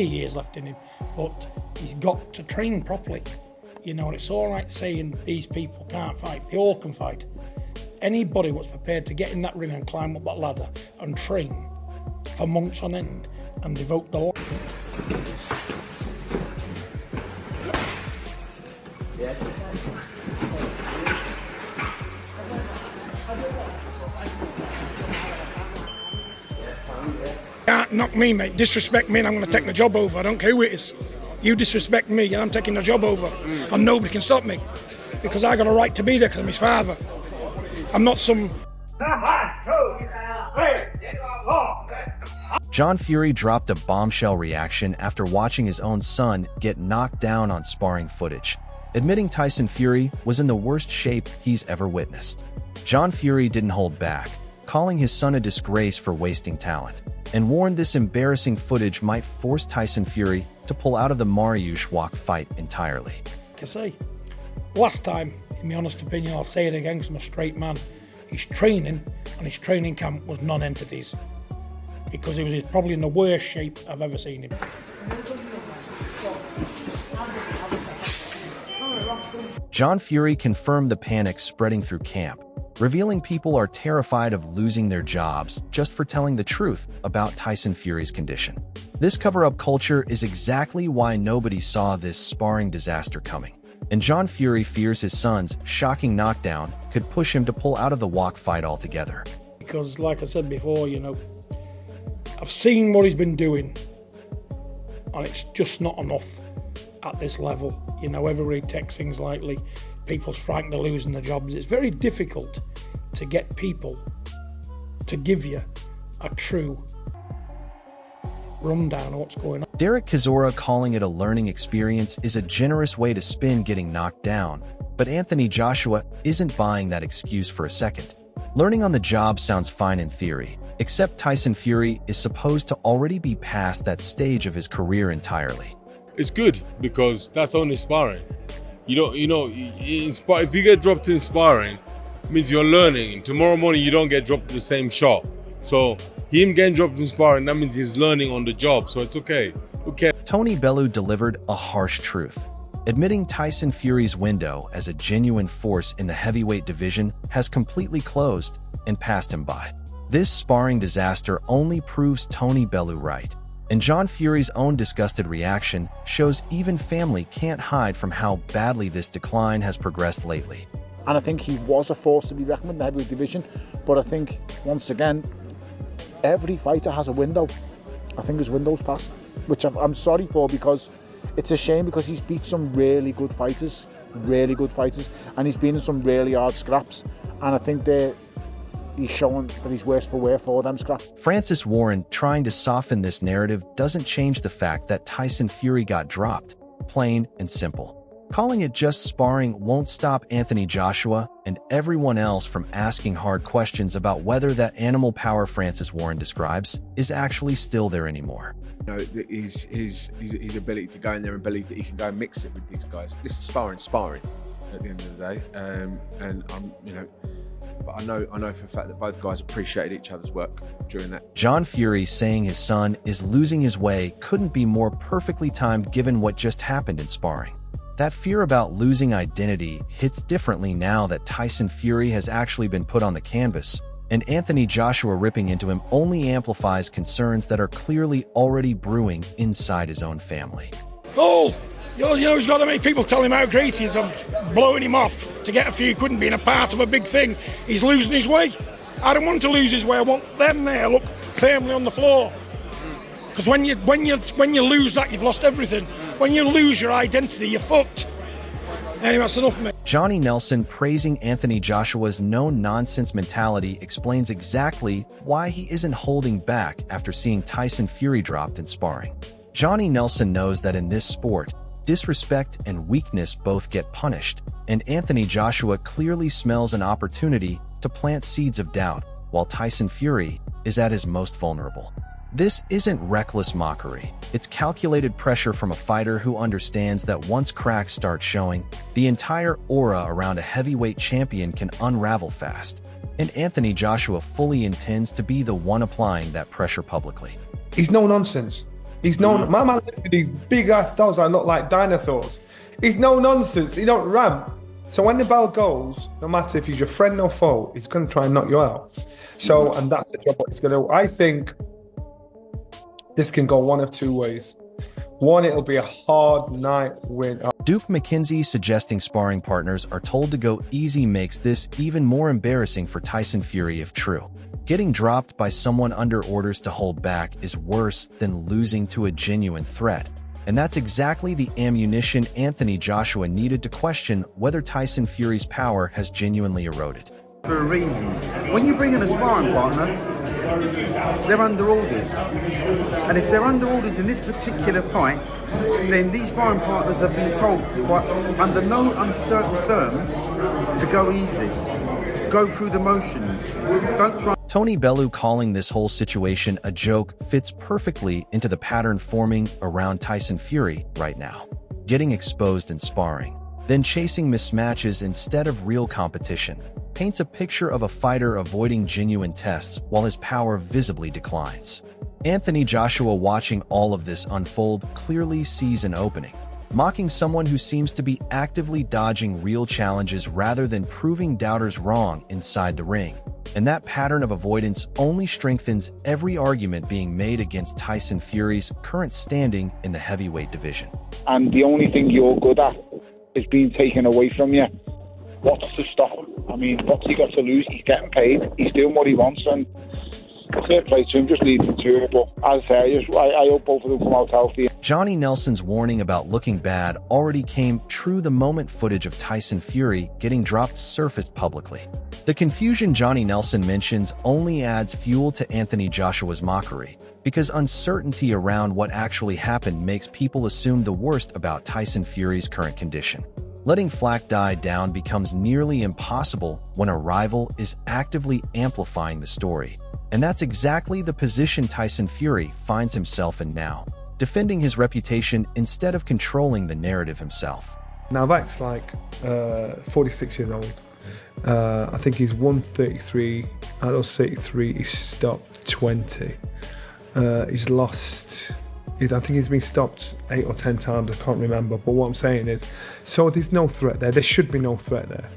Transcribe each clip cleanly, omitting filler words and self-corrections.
years left in him, but he's got to train properly. You know, it's all right saying these people can't fight. They all can fight. Anybody what's prepared to get in that ring and climb up that ladder and train for months on end and devote the life. Can't knock me, mate. Disrespect me and I'm going to take the job over. I don't care who it is. You disrespect me and I'm taking the job over. And nobody can stop me. Because I got a right to be there because I'm his father. I'm not some... John Fury dropped a bombshell reaction after watching his own son get knocked down on sparring footage, admitting Tyson Fury was in the worst shape he's ever witnessed. John Fury didn't hold back, calling his son a disgrace for wasting talent, and warned this embarrassing footage might force Tyson Fury to pull out of the Mariusz Wach fight entirely. Like I say, last time, in my honest opinion, I'll say it again because I'm a straight man, his training and his training camp was non-entities. Because he was probably in the worst shape I've ever seen him. John Fury confirmed the panic spreading through camp, revealing people are terrified of losing their jobs just for telling the truth about Tyson Fury's condition. This cover-up culture is exactly why nobody saw this sparring disaster coming, and John Fury fears his son's shocking knockdown could push him to pull out of the Wach fight altogether. Because, like I said before, you know, I've seen what he's been doing, and it's just not enough at this level. You know, everybody takes things lightly. People's frightened of losing their jobs. It's very difficult to get people to give you a true rundown of what's going on. Derek Chisora calling it a learning experience is a generous way to spin getting knocked down, but Anthony Joshua isn't buying that excuse for a second. Learning on the job sounds fine in theory, except Tyson Fury is supposed to already be past that stage of his career entirely. It's good because that's only sparring. If you get dropped in sparring, it means you're learning. Tomorrow morning you don't get dropped in the same shot. So him getting dropped in sparring, that means he's learning on the job. So it's okay. Okay. Tony Bellew delivered a harsh truth, admitting Tyson Fury's window as a genuine force in the heavyweight division has completely closed and passed him by. This sparring disaster only proves Tony Bellew right, and John Fury's own disgusted reaction shows even family can't hide from how badly this decline has progressed lately. And I think he was a force to be reckoned with in the heavyweight division, but I think, once again, every fighter has a window. I think his window's passed, which I'm sorry for, because it's a shame, because he's beat some really good fighters, and he's been in some really hard scraps, and I think he's showing that he's worse for wear for them scraps. Francis Warren trying to soften this narrative doesn't change the fact that Tyson Fury got dropped, plain and simple. Calling it just sparring won't stop Anthony Joshua and everyone else from asking hard questions about whether that animal power Francis Warren describes is actually still there anymore. You know, his ability to go in there and believe that he can go and mix it with these guys. This is sparring at the end of the day, and but I know for a fact that both guys appreciated each other's work during that. John Fury saying his son is losing his way couldn't be more perfectly timed given what just happened in sparring. That fear about losing identity hits differently now that Tyson Fury has actually been put on the canvas, and Anthony Joshua ripping into him only amplifies concerns that are clearly already brewing inside his own family. Oh, you know, he's got to make people tell him how great he is. I'm blowing him off to get a few quid and being a part of a big thing. He's losing his way. I don't want to lose his way. I want them there, look, firmly on the floor. Because when you lose that, you've lost everything. When you lose your identity, you're fucked. Anyway, that's enough, mate. Johnny Nelson praising Anthony Joshua's no-nonsense mentality explains exactly why he isn't holding back after seeing Tyson Fury dropped in sparring. Johnny Nelson knows that in this sport, disrespect and weakness both get punished, and Anthony Joshua clearly smells an opportunity to plant seeds of doubt while Tyson Fury is at his most vulnerable. This isn't reckless mockery. It's calculated pressure from a fighter who understands that once cracks start showing, the entire aura around a heavyweight champion can unravel fast. And Anthony Joshua fully intends to be the one applying that pressure publicly. He's no nonsense. He's no, my man with these big ass dogs that look like dinosaurs. He's no nonsense. He don't ramp. So when the bell goes, no matter if he's your friend or foe, he's going to try and knock you out. So, and that's the job what he's going to do. I think this can go one of two ways. One, it'll be a hard night win. Duke McKenzie suggesting sparring partners are told to go easy makes this even more embarrassing for Tyson Fury if true. Getting dropped by someone under orders to hold back is worse than losing to a genuine threat. And that's exactly the ammunition Anthony Joshua needed to question whether Tyson Fury's power has genuinely eroded. For a reason. When you bring in a sparring partner, they're under orders. And if they're under orders in this particular fight, then these sparring partners have been told under no uncertain terms to go easy. Go through the motions. Don't try. Tony Bellew calling this whole situation a joke fits perfectly into the pattern forming around Tyson Fury right now. Getting exposed in sparring, then chasing mismatches instead of real competition, paints a picture of a fighter avoiding genuine tests while his power visibly declines. Anthony Joshua, watching all of this unfold, clearly sees an opening, mocking someone who seems to be actively dodging real challenges rather than proving doubters wrong inside the ring. And that pattern of avoidance only strengthens every argument being made against Tyson Fury's current standing in the heavyweight division. And the only thing you're good at is being taken away from you. What's to stop him? I mean, what's he got to lose? He's getting paid. He's doing what he wants, and fair play to him. Just leave him to it. But as I say, I hope both of them come out healthy. Johnny Nelson's warning about looking bad already came true the moment footage of Tyson Fury getting dropped surfaced publicly. The confusion Johnny Nelson mentions only adds fuel to Anthony Joshua's mockery, because uncertainty around what actually happened makes people assume the worst about Tyson Fury's current condition. Letting flack die down becomes nearly impossible when a rival is actively amplifying the story. And that's exactly the position Tyson Fury finds himself in now, defending his reputation instead of controlling the narrative himself. Now that's like 46 years old. I think he's 133. Out of those 33, he's stopped 20. He's lost... I think he's been stopped 8 or 10 times, I can't remember. But what I'm saying is, so there's no threat there. There should be no threat there.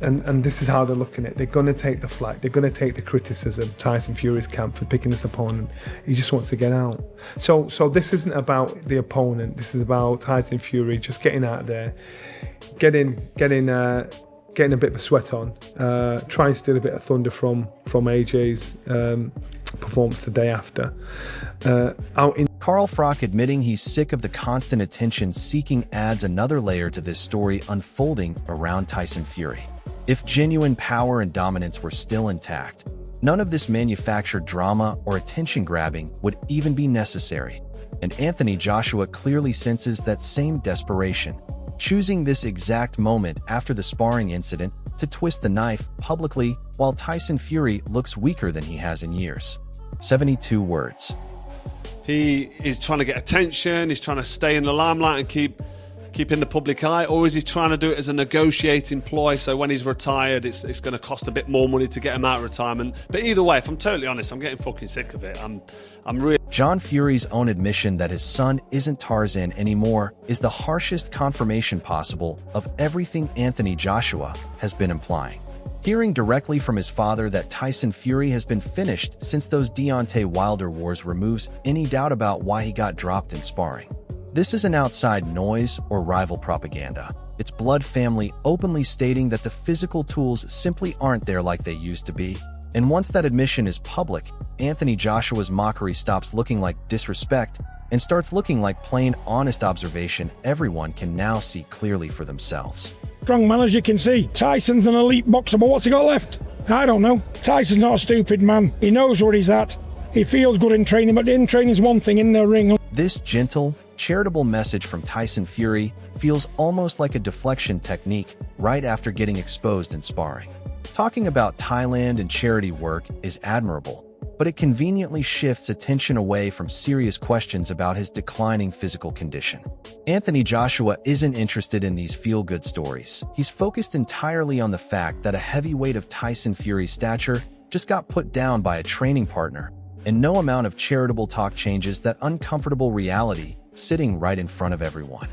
And this is how they're looking at it. They're going to take the flack. They're going to take the criticism, Tyson Fury's camp, for picking this opponent. He just wants to get out. So this isn't about the opponent. This is about Tyson Fury just getting out there, getting a bit of a sweat on, trying to steal a bit of thunder from AJ's performance the day after. Carl Froch admitting he's sick of the constant attention seeking adds another layer to this story unfolding around Tyson Fury. If genuine power and dominance were still intact, none of this manufactured drama or attention grabbing would even be necessary. And Anthony Joshua clearly senses that same desperation, choosing this exact moment after the sparring incident to twist the knife publicly while Tyson Fury looks weaker than he has in years. 72 words. He is trying to get attention, he's trying to stay in the limelight and keep in the public eye, or is he trying to do it as a negotiating ploy, so when he's retired it's going to cost a bit more money to get him out of retirement? But either way, if I'm totally honest, I'm getting fucking sick of it. I'm really... John Fury's own admission that his son isn't Tarzan anymore is the harshest confirmation possible of everything Anthony Joshua has been implying. Hearing directly from his father that Tyson Fury has been finished since those Deontay Wilder wars removes any doubt about why he got dropped in sparring. This isn't outside noise or rival propaganda. It's blood family openly stating that the physical tools simply aren't there like they used to be. And once that admission is public, Anthony Joshua's mockery stops looking like disrespect and starts looking like plain, honest observation everyone can now see clearly for themselves. Strong man, as you can see. Tyson's an elite boxer, but what's he got left? I don't know. Tyson's not a stupid man. He knows where he's at. He feels good in training, but in training is one thing, in the ring. This gentle, charitable message from Tyson Fury feels almost like a deflection technique right after getting exposed in sparring. Talking about Thailand and charity work is admirable, but it conveniently shifts attention away from serious questions about his declining physical condition. Anthony Joshua isn't interested in these feel-good stories. He's focused entirely on the fact that a heavyweight of Tyson Fury's stature just got put down by a training partner, and no amount of charitable talk changes that uncomfortable reality sitting right in front of everyone.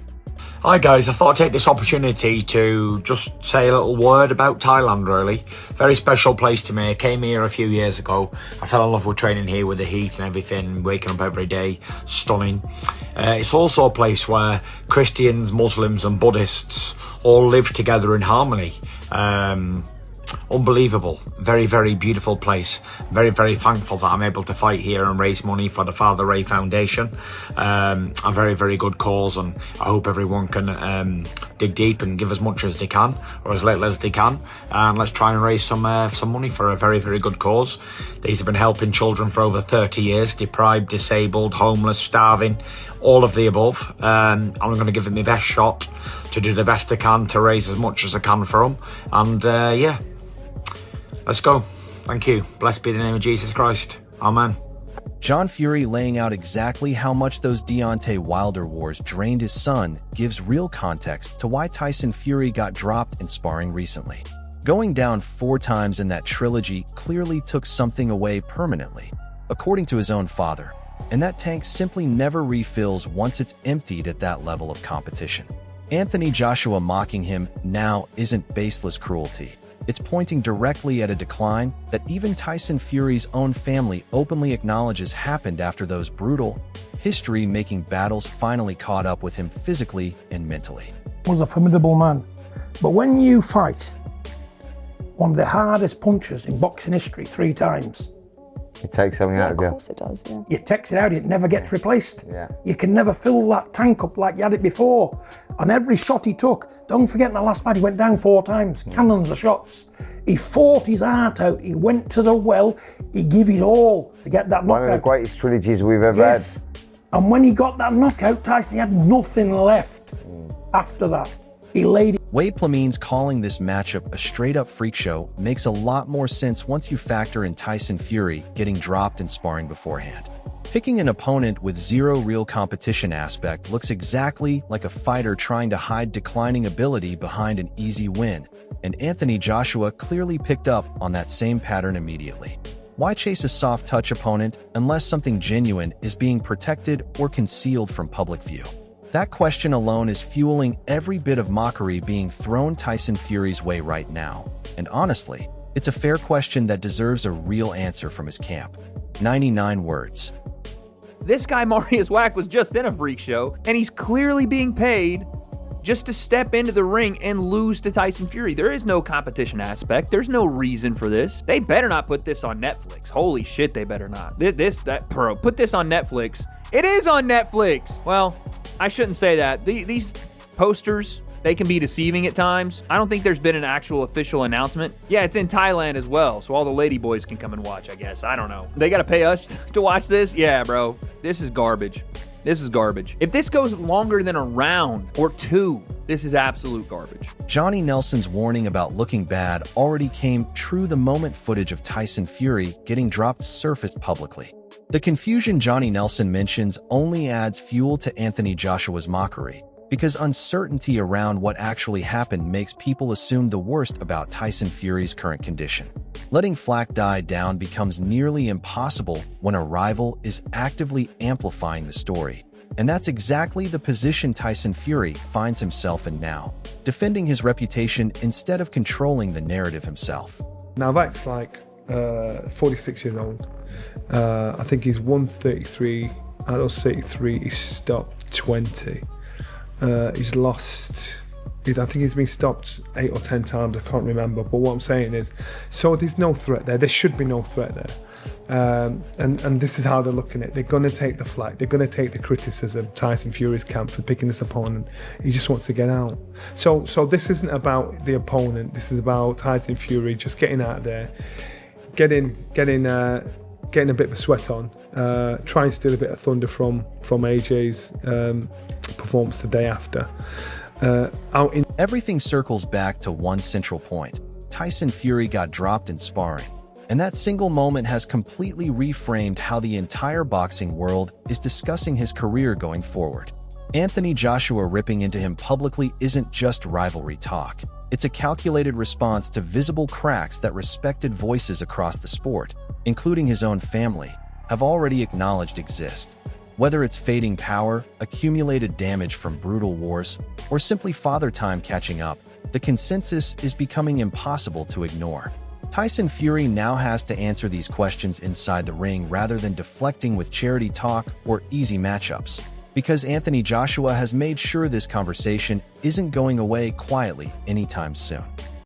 Hi guys, I thought I'd take this opportunity to just say a little word about Thailand really. Very special place to me. I came here a few years ago. I fell in love with training here with the heat and everything, waking up every day, stunning. It's also a place where Christians, Muslims and Buddhists all live together in harmony. Unbelievable. Very, very beautiful place. Very, very thankful that I'm able to fight here and raise money for the Father Ray Foundation. A very, very good cause, and I hope everyone can dig deep and give as much as they can, or as little as they can, and let's try and raise some money for a very, very good cause. These have been helping children for over 30 years, deprived, disabled, homeless, starving, all of the above. I'm going to give it my best shot to do the best I can to raise as much as I can for them, and yeah. Let's go. Thank you. Blessed be the name of Jesus Christ. Amen. John Fury laying out exactly how much those Deontay Wilder wars drained his son gives real context to why Tyson Fury got dropped in sparring recently. Going down 4 times in that trilogy clearly took something away permanently, according to his own father, and that tank simply never refills once it's emptied at that level of competition. Anthony Joshua mocking him now isn't baseless cruelty. It's pointing directly at a decline that even Tyson Fury's own family openly acknowledges happened after those brutal, history-making battles finally caught up with him physically and mentally. Was a formidable man. But when you fight one of the hardest punchers in boxing history 3 times, it takes something out of you. Of course it does, yeah. You takes it out, it never gets replaced. Yeah. You can never fill that tank up like you had it before. And every shot he took, don't forget in the last fight he went down 4 times, cannons of shots. He fought his heart out, he went to the well, he gave his all to get that knockout. One of the greatest trilogies we've ever had. And when he got that knockout, Tyson had nothing left after that. He laid it. Wade Plamine's calling this matchup a straight-up freak show makes a lot more sense once you factor in Tyson Fury getting dropped in sparring beforehand. Picking an opponent with 0 real competition aspect looks exactly like a fighter trying to hide declining ability behind an easy win, and Anthony Joshua clearly picked up on that same pattern immediately. Why chase a soft-touch opponent unless something genuine is being protected or concealed from public view? That question alone is fueling every bit of mockery being thrown Tyson Fury's way right now. And honestly, it's a fair question that deserves a real answer from his camp. 99 words. This guy, Mariusz Wach, was just in a freak show, and he's clearly being paid just to step into the ring and lose to Tyson Fury. There is no competition aspect. There's no reason for this. They better not put this on Netflix. Holy shit, they better not. Put this on Netflix. It is on Netflix. Well, I shouldn't say that. These posters, they can be deceiving at times. I don't think there's been an actual official announcement. Yeah, it's in Thailand as well, so all the lady boys can come and watch, I guess. I don't know. They gotta pay us to watch this? Yeah, bro. This is garbage. This is garbage. If this goes longer than a round or 2, this is absolute garbage. Johnny Nelson's warning about looking bad already came true the moment footage of Tyson Fury getting dropped surfaced publicly. The confusion Johnny Nelson mentions only adds fuel to Anthony Joshua's mockery, because uncertainty around what actually happened makes people assume the worst about Tyson Fury's current condition. Letting flack die down becomes nearly impossible when a rival is actively amplifying the story. And that's exactly the position Tyson Fury finds himself in now, defending his reputation instead of controlling the narrative himself. Now that's like 46 years old. I think he's 133. At those 33, he's stopped 20. He's lost, I think he's been stopped 8 or 10 times, I can't remember. But what I'm saying is, so there's no threat there. There should be no threat there. And this is how they're looking at it. They're going to take the flack. They're going to take the criticism, Tyson Fury's camp, for picking this opponent. He just wants to get out. So this isn't about the opponent. This is about Tyson Fury just getting out of there, getting a bit of a sweat on, trying to steal a bit of thunder from AJ's performance the day after. Everything circles back to one central point. Tyson Fury got dropped in sparring, and that single moment has completely reframed how the entire boxing world is discussing his career going forward. Anthony Joshua ripping into him publicly isn't just rivalry talk. It's a calculated response to visible cracks that respected voices across the sport, including his own family, have already acknowledged exist. Whether it's fading power, accumulated damage from brutal wars, or simply father time catching up, the consensus is becoming impossible to ignore. Tyson Fury now has to answer these questions inside the ring rather than deflecting with charity talk or easy matchups, because Anthony Joshua has made sure this conversation isn't going away quietly anytime soon.